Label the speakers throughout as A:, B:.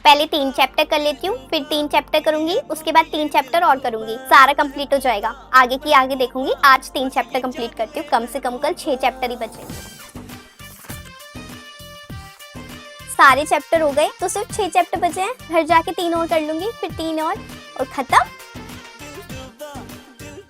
A: पहले 3 चैप्टर कर लेती हूँ, फिर 3 चैप्टर करूंगी, उसके बाद 3 चैप्टर और करूंगी, सारा कंप्लीट हो जाएगा। आगे की आगे देखूंगी। आज 3 चैप्टर कंप्लीट करती हूँ, कम से कम कल 6 चैप्टर ही बचे। सारे चैप्टर हो गए तो सिर्फ 6 चैप्टर बचे हैं। घर जाके 3 और कर लूंगी, फिर 3 और खत्म।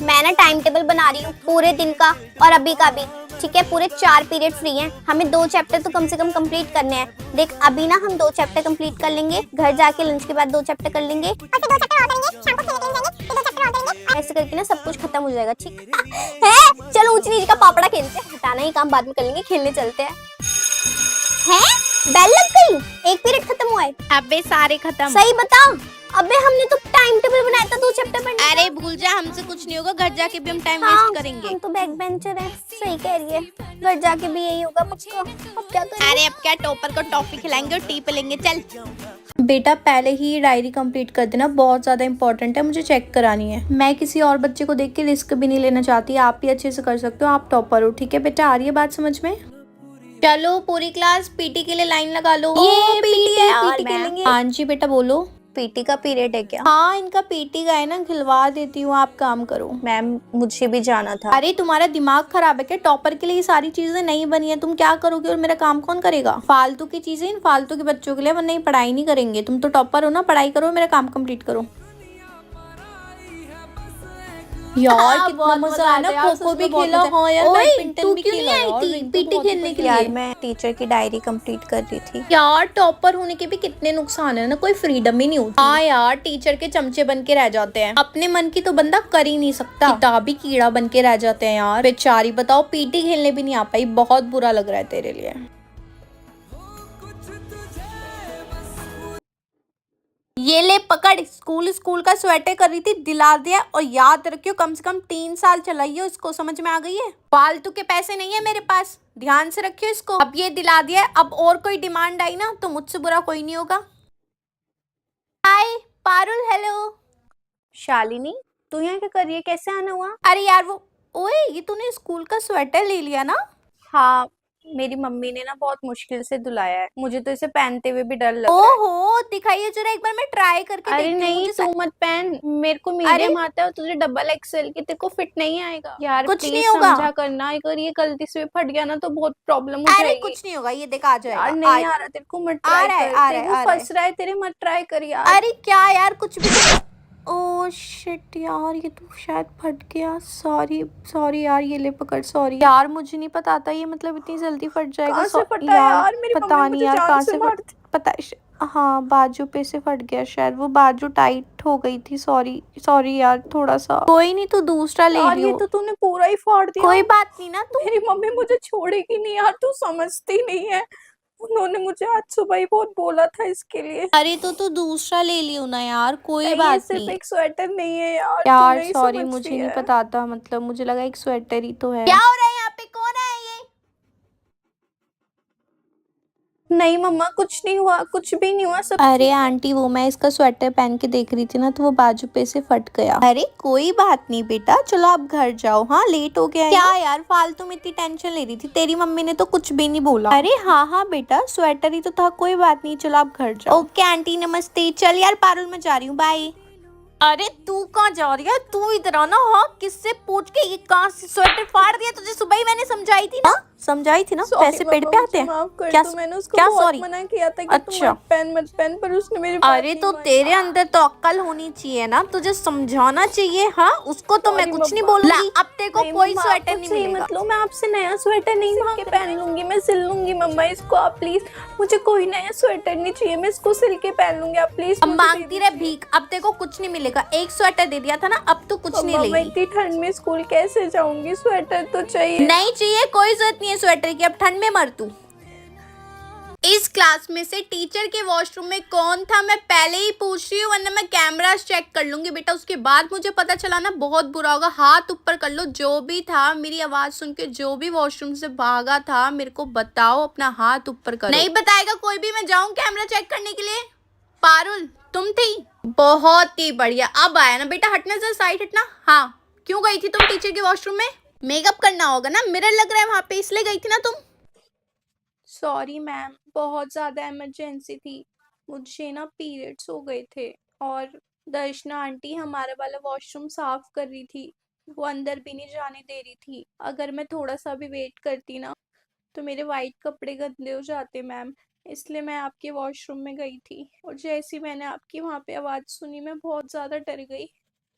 A: मैं ना टाइम टेबल बना रही हूँ पूरे दिन का और अभी का भी, ठीक है। पूरे 4 पीरियड फ्री हैं, हमें 2 चैप्टर तो कम से कम कंप्लीट करने हैं। देख अभी ना हम 2 चैप्टर कंप्लीट कर लेंगे, घर जाके लंच के बाद 2 चैप्टर कर लेंगे और फिर 2 चैप्टर और करेंगे, शाम को खेलने जाएंगे, फिर 2 चैप्टर और करेंगे। ऐसे करके ना सब कुछ खत्म हो जाएगा, ठीक है। चलो ऊंच नीच का पापड़ा खेलते हैं, हटाना ही काम बाद में कर लेंगे, खेलने चलते हैं। बेल लग गई, एक पीरियड खत्म हुआ है।
B: अबे सारे खत्म।
A: सही बता। अबे हमने तो टाइम टेबल बनाया था 2 चैप्टर पढ़ने।
B: अरे भूल जा, हमसे कुछ नहीं होगा, घर जाके भी हम टाइम वेस्ट करेंगे।
A: हम तो बैक बेंचर हैं, सही कह रही है। घर जाके भी यही होगा पक्का। अब क्या करें?
B: अरे अब क्या, टॉपर को टॉफी खिलाएंगे और टी पे लेंगे। चल
C: बेटा पहले ही डायरी कंप्लीट कर देना, बहुत ज़्यादा इंपॉर्टेंट है, मुझे चेक करानी है। मैं किसी और बच्चे को देख के रिस्क भी नहीं लेना चाहती, आप भी अच्छे से कर सकते हो, आप टॉपर हो, ठीक है बेटा। आ रही है बात समझ में?
B: चलो पूरी क्लास पीटी के लिए लाइन लगा लो।
C: ये
A: पीटी है यार,
C: पीटी खेलेंगे। हाँ जी बेटा बोलो।
A: पीटी का पीरियड है क्या?
C: हाँ इनका पीटी का है ना, खिलवा देती हूँ, आप काम करो।
A: मैम मुझे भी जाना था।
C: अरे तुम्हारा दिमाग खराब है क्या? टॉपर के लिए ये सारी चीजें नहीं बनी है, तुम क्या करोगे और मेरा काम कौन करेगा? फालतू की चीजें इन फालतू के बच्चों के लिए, वरना पढ़ाई नहीं करेंगे। तुम तो टॉपर हो ना, पढ़ाई करो, मेरा काम कंप्लीट करो। यार कितना मजा आया ना, खो-खो भी खेला। हाँ यार बैडमिंटन भी खेला यार, पीटी खेलने के लिए।
A: यार मैं टीचर की डायरी कंप्लीट कर रही थी।
C: यार टॉपर होने के भी कितने नुकसान है ना, कोई फ्रीडम ही नहीं होती। हाँ यार टीचर के चमचे बन के रह जाते हैं, अपने मन की तो बंदा कर ही नहीं सकता, किताबी कीड़ा बन के रह जाते हैं यार बेचारी। बताओ पीटी खेलने भी नहीं आ पाई, बहुत बुरा लग रहा है तेरे लिए। ये ले पकड़, स्कूल का स्वेटर कर रही थी, दिला दिया। और याद रखियो कम से कम 3 साल चलाइयो इसको, समझ में आ गई है? फालतू के पैसे नहीं है मेरे पास, ध्यान से रखियो इसको। अब ये दिला दिया, अब और कोई डिमांड आई ना तो मुझसे बुरा कोई नहीं होगा। हाय पारुल। हेलो
A: शालिनी, तू यहाँ क्या कर रही है? कैसे आना हुआ?
C: अरे यार वो, ओए ये तूने स्कूल का स्वेटर ले लिया ना?
A: हाँ, मेरी मम्मी ने ना बहुत मुश्किल से धुलाया है, मुझे तो इसे पहनते हुए भी डर लग रहा है।
C: ओहो दिखाइए जरा, एक बार मैं ट्राई करके
A: अरे
C: देखती हूँ।
A: नहीं,
C: मुझे
A: तू मत पहन, मेरे को मीडियम आता है, तुझे डबल एक्सेल की, तेरे को फिट नहीं आएगा यार।
C: कुछ
A: प्लीज
C: नहीं होगा।
A: समझा करना, अगर ये गलती से फट गया ना तो बहुत प्रॉब्लम हो
C: अरे
A: जाएगी।
C: कुछ नहीं होगा, ये देख आ जाएगा।
A: यार नहीं आ रहा तेरे को, मत ट्राई कर। तेरे को फंस रहा है तेरे, मत ट्राई कर यार।
C: अरे क्या यार, कुछ भी ओ शिट यार, ये तो शायद फट गया। सॉरी यार, ये ले पकड़। सॉरी यार, मुझे नहीं पता था ये मतलब इतनी जल्दी फट जाएगा।
A: कहाँ से फटा यार? मेरी
C: पता
A: मम्मी
C: नहीं
A: मुझे
C: यार
A: जान
C: कहाँ
A: से
C: से
A: मारती।
C: पता हाँ बाजू पे से फट गया शायद, वो बाजू टाइट हो गई थी। सॉरी यार, थोड़ा सा। कोई नहीं, तू दूसरा ले
A: यार
C: लियो।
A: ये तो तूने पूरा ही फाड़ दिया।
C: कोई बात नहीं ना, तू
A: मेरी मम्मी मुझे छोड़ेगी नहीं यार, तू समझती नहीं है। उन्होंने मुझे आज सुबह ही बहुत बोला था इसके लिए।
C: अरे तो तू दूसरा ले लियो ना यार, कोई
A: ये
C: बात
A: सिर्फ
C: नहीं।
A: एक स्वेटर नहीं है यार, तू
C: यार
A: नहीं
C: सॉरी,
A: समझ
C: मुझे
A: रही
C: नहीं
A: है।
C: पता था, मतलब मुझे लगा एक स्वेटर ही तो है।
B: क्या हो रहा है यहाँ पे, कौन है ये?
A: नहीं मम्मा, कुछ नहीं हुआ, कुछ भी नहीं हुआ, सब
C: अरे आंटी, वो मैं इसका स्वेटर पहन के देख रही थी ना, तो वो बाजू पे से फट गया। अरे कोई बात नहीं बेटा, चलो आप घर जाओ। हाँ लेट हो गया है। क्या यार फालतू में इतनी टेंशन ले रही थी, तेरी मम्मी ने तो कुछ भी नहीं बोला। अरे हाँ बेटा, स्वेटर ही तो था, कोई बात नहीं, चलो आप घर जाओ। ओके आंटी नमस्ते। चल यार पारुल, मैं जा रही हूँ, बाय। अरे तू कहाँ जा रही है? तू इधर आना। हाँ किससे पूछ के ये कहाँ से स्वेटर फाड़ दिया? तुझे सुबह ही मैंने समझाई थी ना। समझाई थी ना, पैसे पेड़ पे आते हैं। क्या
A: मैंने उसको
C: क्या
A: बहुत
C: सॉरी?
A: मना किया था कि
C: अच्छा।
A: तू मत पहन, पर उसने मेरी बात
C: अरे
A: नहीं
C: तो
A: मानी।
C: तेरे अंदर तो अक्ल होनी चाहिए ना, तुझे समझाना चाहिए। हाँ उसको तो मैं
A: Sorry,
C: कुछ नहीं
A: मम्मा।
C: बोलूंगी। अब तेरे को
A: नहीं,
C: कोई
A: मम्मा,
C: स्वेटर
A: आप
C: नहीं
A: मुझसे
C: मिलेगा।
A: मतलब मैं आपसे नया स्वेटर नहीं मांग के पहन लूंगी, मैं सिल लूंगी मम्मा इसको। आप प्लीज, मुझे कोई नया स्वेटर नहीं चाहिए, मैं इसको सिल के पहन लूंगी। आप प्लीज
C: अब मांगती रहे भीख, अब तेरे को कुछ नहीं मिलेगा। एक स्वेटर दे दिया था ना, अब तो कुछ नहीं
A: मैं
C: लेगी।
A: इतनी ठंड में स्कूल कैसे जाऊंगी? स्वेटर तो चाहिए।
C: नहीं चाहिए, कोई जरूरत नहीं है स्वेटर की, अब ठंड में मर तू। इस क्लास में से टीचर के वॉशरूम में कौन था, मैं पहले ही पूछ रही हूँ, वरना मैं कैमरा चेक कर लूंगी बेटा। उसके बाद मुझे पता चला ना, बहुत बुरा होगा। हाथ ऊपर कर लो, जो भी था मेरी आवाज सुन के, जो भी वॉशरूम से भागा था, मेरे को बताओ, अपना हाथ ऊपर करो। नहीं बताएगा कोई भी, मैं जाऊँ कैमरा चेक करने के लिए। पारुल तुम थी? बहुत ही बढ़िया, अब आया ना बेटा। हटना जरा, साइड हटना। हाँ क्यों गई थी तुम टीचर के वॉशरूम में? मेकअप करना होगा ना, मिरर लग रहा है वहां पे, इसलिए गई थी ना तुम?
A: सॉरी मैम, बहुत ज्यादा इमरजेंसी थी।
B: मुझे ना पीरियड्स हो गए थे और दर्शना आंटी हमारा वाला वॉशरूम साफ कर रही थी। वो अंदर भी नहीं जाने दे रही थी। अगर मैं थोड़ा सा भी वेट करती ना तो मेरे वाइट कपड़े गंदे हो जाते मैम। इसलिए मैं आपके वॉशरूम में गई थी और जैसे ही मैंने आपकी वहाँ पे आवाज़ सुनी मैं बहुत ज़्यादा डर गई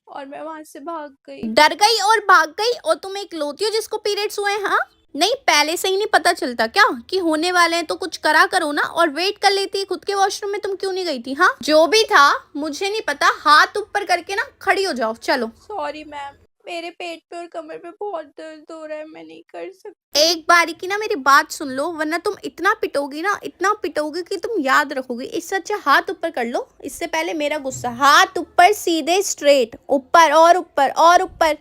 B: और मैं वहाँ से भाग गई।
C: डर गई और भाग गई और तुम इकलौती हो जिसको पीरियड्स हुए हैं? हाँ, नहीं पहले से ही नहीं पता चलता क्या कि होने वाले हैं? तो कुछ करा करो ना और वेट कर लेती है खुद के वॉशरूम में। तुम क्यों नहीं गई थी? हाँ, जो भी था मुझे नहीं पता, हाथ ऊपर करके ना खड़ी हो जाओ। चलो।
B: सॉरी मैम, मेरे पेट पे और कमर पे बहुत दर्द हो रहा है, मैं नहीं कर सकती।
C: एक बारी की ना मेरी बात सुन लो, वरना तुम इतना पिटोगी ना, इतना पिटोगी कि तुम याद रखोगी। इससे अच्छा हाथ ऊपर कर लो। इससे पहले मेरा गुस्सा, हाथ ऊपर, सीधे स्ट्रेट, ऊपर और ऊपर और ऊपर।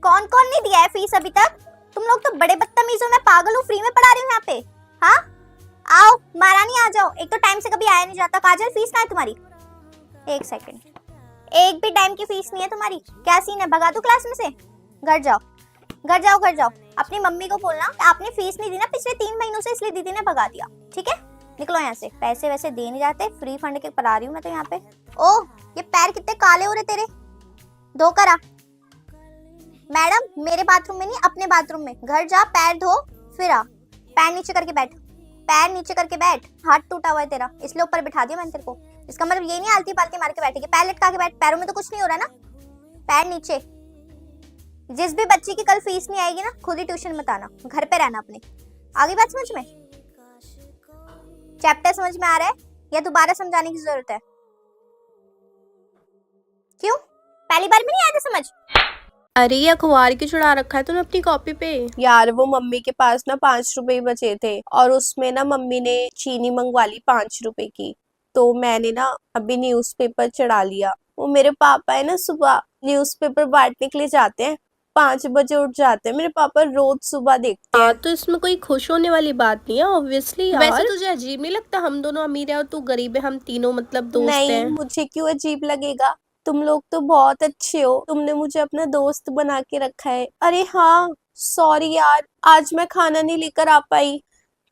A: कौन कौन नहीं दिया है फीस अभी तक? तुम लोग तो बड़े बदतमीज हो। मैं पागल हूँ, फ्री में पढ़ा रही हूँ यहाँ पे। हाँ, आओ महारानी आ जाओ। एक तो टाइम से कभी आया नहीं जाता। काजल फीस कहाँ है तुम्हारी? एक सेकंड, एक भी टाइम की फीस नहीं है तुम्हारी। क्या सीन है? भगा दूं क्लास में से? घर जाओ, घर जाओ, घर जाओ। अपनी मम्मी को बोलना आपने फीस नहीं दी ना पिछले 3 महीनों से, इसलिए दीदी ने भगा दिया। ठीक है, निकलो यहाँ से। पैसे वैसे दे नहीं जाते, फ्री फंड के पढ़ा रही हूँ मैं तो यहाँ पे। ओह, ये पैर कितने काले हो रहे तेरे। धो कर आ। मैडम मेरे बाथरूम में नहीं, अपने बाथरूम में। घर जा, पैर धो, फिर आ। पैर नीचे करके बैठ, पैर नीचे करके बैठ। हाथ टूटा हुआ है तेरा, इसलिए ऊपर बिठा दिया मैंने तेरे को। इसका मतलब ये नहीं आलती पालती मार के बैठेगी। पैर लटका के बैठ, पैरों में तो कुछ नहीं हो रहा ना। पैर नीचे। जिस भी बच्ची की कल फीस नहीं आएगी ना, खुद ही ट्यूशन मत आना, घर पे रहना अपने। आगे बात समझ में? चैप्टर समझ में आ रहा है या दोबारा समझाने की जरूरत है? क्यों, पहली बार में नहीं आया था समझ?
C: अरे ये अखबार क्यों चढ़ा रखा है तूने अपनी कॉपी पे?
D: यार वो मम्मी के पास ना 5 रुपए ही बचे थे और उसमें ना मम्मी ने चीनी मंगवा ली 5 रुपए की। तो मैंने ना अभी न्यूज़पेपर चढ़ा लिया। वो मेरे पापा है ना, सुबह न्यूज़पेपर बांटने के लिए जाते हैं, 5 बजे उठ जाते हैं। मेरे पापा रोज सुबह देखते हैं।
C: तो इसमें कोई खुश होने वाली बात नहीं है ऑब्वियसली। वैसे तुझे अजीब नहीं लगता हम दोनों अमीर है और तू गरीब है, हम तीनों मतलब दोस्त
D: नहीं,
C: हैं?
D: मुझे क्यों अजीब लगेगा? तुम लोग तो बहुत अच्छे हो, तुमने मुझे अपना दोस्त बना के रखा है। अरे हाँ, सॉरी यार, आज मैं खाना नहीं लेकर आ पाई।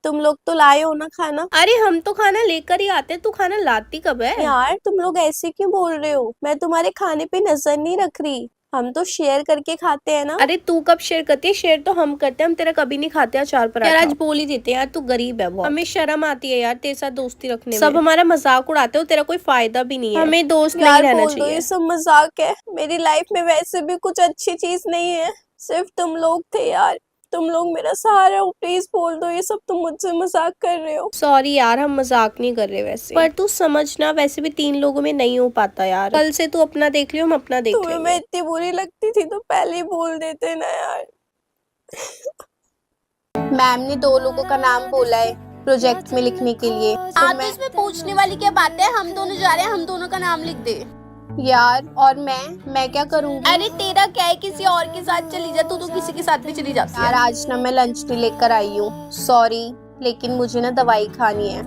D: तुम लोग तो लाए हो ना खाना।
C: अरे हम तो खाना लेकर ही आते हैं, तू खाना लाती कब है?
D: यार तुम लोग ऐसे क्यों बोल रहे हो? मैं तुम्हारे खाने पे नजर नहीं रख रही, हम तो शेयर करके खाते हैं ना।
C: अरे तू कब शेयर करती है? शेयर तो हम करते हैं, हम तेरा कभी नहीं खाते अचार पराठा। यार आज बोल ही देते हैं यार, तू गरीब है बहुत। हमें शर्म आती है यार तेरे साथ दोस्ती रखने में। सब हमारा मजाक उड़ाते हो, तेरा कोई फायदा भी नहीं है। हमें दोस्त नहीं रहना
D: बोल दो
C: चाहिए।
D: ये सब मजाक है। मेरी लाइफ में वैसे भी कुछ अच्छी चीज नहीं है, सिर्फ तुम लोग थे यार। तुम लोग मेरा सहारा हो, प्लीज बोल दो ये सब तुम मुझसे मजाक कर रहे हो।
C: सॉरी यार, हम मजाक नहीं कर रहे वैसे, पर तू समझना वैसे भी 3 लोगों में नहीं हो पाता यार। कल से तू अपना देख लियो, हम अपना देख
D: तुम्हें
C: लेंगे।
D: मैं इतनी बुरी लगती थी तो पहले ही बोल देते ना यार। मैम ने 2 लोगों का नाम बोला है प्रोजेक्ट में लिखने के लिए।
C: तो इसमें पूछने वाली क्या बात है? हम दोनों जा रहे हैं, हम दोनों का नाम लिख दे।
D: यार और मैं क्या करूँगी?
C: अरे तेरा क्या है, किसी और के साथ चली जा। तू तो किसी के साथ भी चली जाती
D: यार
C: है।
D: आज ना मैं लंच नहीं लेकर आई हूँ, सॉरी, लेकिन मुझे ना दवाई खानी है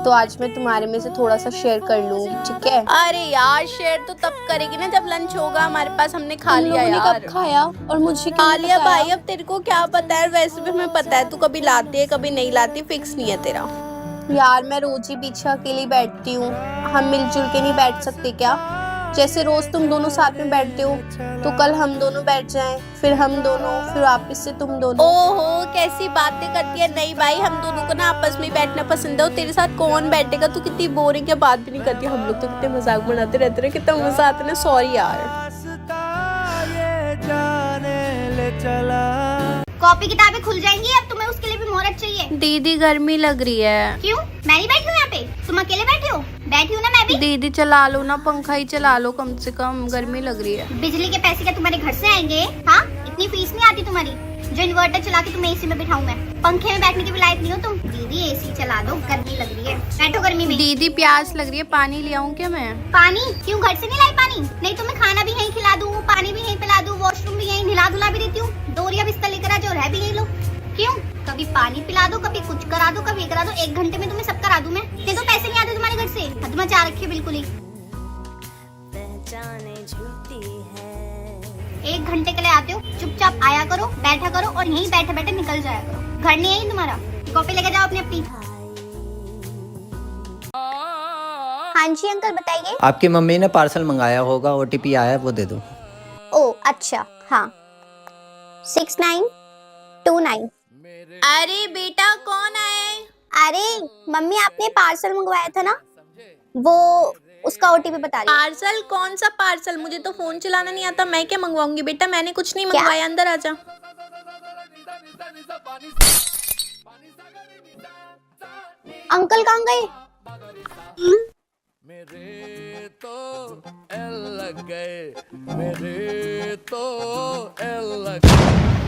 D: तो आज मैं तुम्हारे में से थोड़ा सा शेयर कर लूंगी, ठीक है?
C: अरे यार शेयर तो तब करेगी ना जब लंच होगा हमारे पास। हमने खा लिया यार।
D: कब खाया और मुझे
C: खा लिया भाई, अब तेरे को क्या पता है? वैसे भी हमें पता है तू कभी लाती है कभी नहीं लाती, फिक्स नहीं है तेरा।
D: यार मैं रोज ही पीछे अकेली बैठती हूँ, हम मिलजुल के नहीं बैठ सकते क्या? जैसे रोज तुम दोनों साथ में बैठते हो तो कल हम दोनों बैठ जाएं, फिर हम दोनों, फिर वापस से तुम दोनों।
C: ओहो कैसी बातें करती है। नहीं भाई, हम दोनों को ना आपस में बैठना पसंद है और तेरे साथ कौन बैठेगा? तू कितनी बोरिंग है, बात भी नहीं करती। हम लोग तो कितने मजाक बनाते रहते हैं, कितना मजा आता है। सॉरी यार।
A: कॉपी किताबें खुल जाएंगी अब, तुम्हें उसके लिए भी मोहरत चाहिए।
C: दीदी गर्मी लग रही है।
A: क्यों, मैं नहीं बैठी हूँ यहाँ पे? तुम अकेले बैठे हो? बैठी हूँ ना मैं भी।
C: दीदी चला लो ना, पंखा ही चला लो कम से कम, गर्मी लग रही है।
A: बिजली के पैसे क्या तुम्हारे घर से आएंगे? हाँ, इतनी फीस नहीं आती तुम्हारी जो इन्वर्टर चला के तुम्हें एसी में बिठाऊं मैं। पंखे में बैठने के भी लायक नहीं हो तुम। दीदी एसी चला दो, गर्मी लग रही है, बैठो गर्मी में।
C: दीदी प्यास लग रही है, पानी ले आऊं क्या मैं?
A: पानी? क्यों, घर से नहीं लाई पानी? नहीं तो मैं खाना भी यहीं खिला दूँ, पानी भी यहीं पिला दूँ, वॉशरूम भी यहीं, नहला धुला भी देती हूँ, डोरिया बिस्तर लेकर आ जाओ, रह भी यहीं लो। क्यों, कभी पानी पिला दो, कभी कुछ करा दो, कभी करा दो। 1 घंटे में तुम्हें सब करा दूं मैं। दे दो, पैसे नहीं आते तुम्हारे घर से? हद मचा रखी है बिल्कुल ही। 1 घंटे के लिए आते हो, चुपचाप आया करो, बैठा करो और यहीं बैठे बैठे निकल जाया करो। घर नहीं है तुम्हारा? कॉपी लेके जाओ अपनी अपनी। हाँ जी अंकल बताइए।
E: आपकी मम्मी ने पार्सल मंगाया होगा, ओटीपी आया है, वो दे दो।
A: ओ अच्छा हाँ 6929।
C: अरे बेटा कौन आया है?
A: अरे मम्मी आपने पार्सल मंगवाया था ना, वो उसका ओटीपी बता रही हूँ।
C: पार्सल? कौन सा पार्सल? मुझे तो फोन चलाना नहीं आता, मैं क्या मंगवाऊंगी बेटा, मैंने कुछ नहीं
A: क्या?
C: मंगवाया, अंदर आजा।
A: अंकल कहाँ गए?
F: मेरे तो एल लग गए, मेरे तो एल लग गए।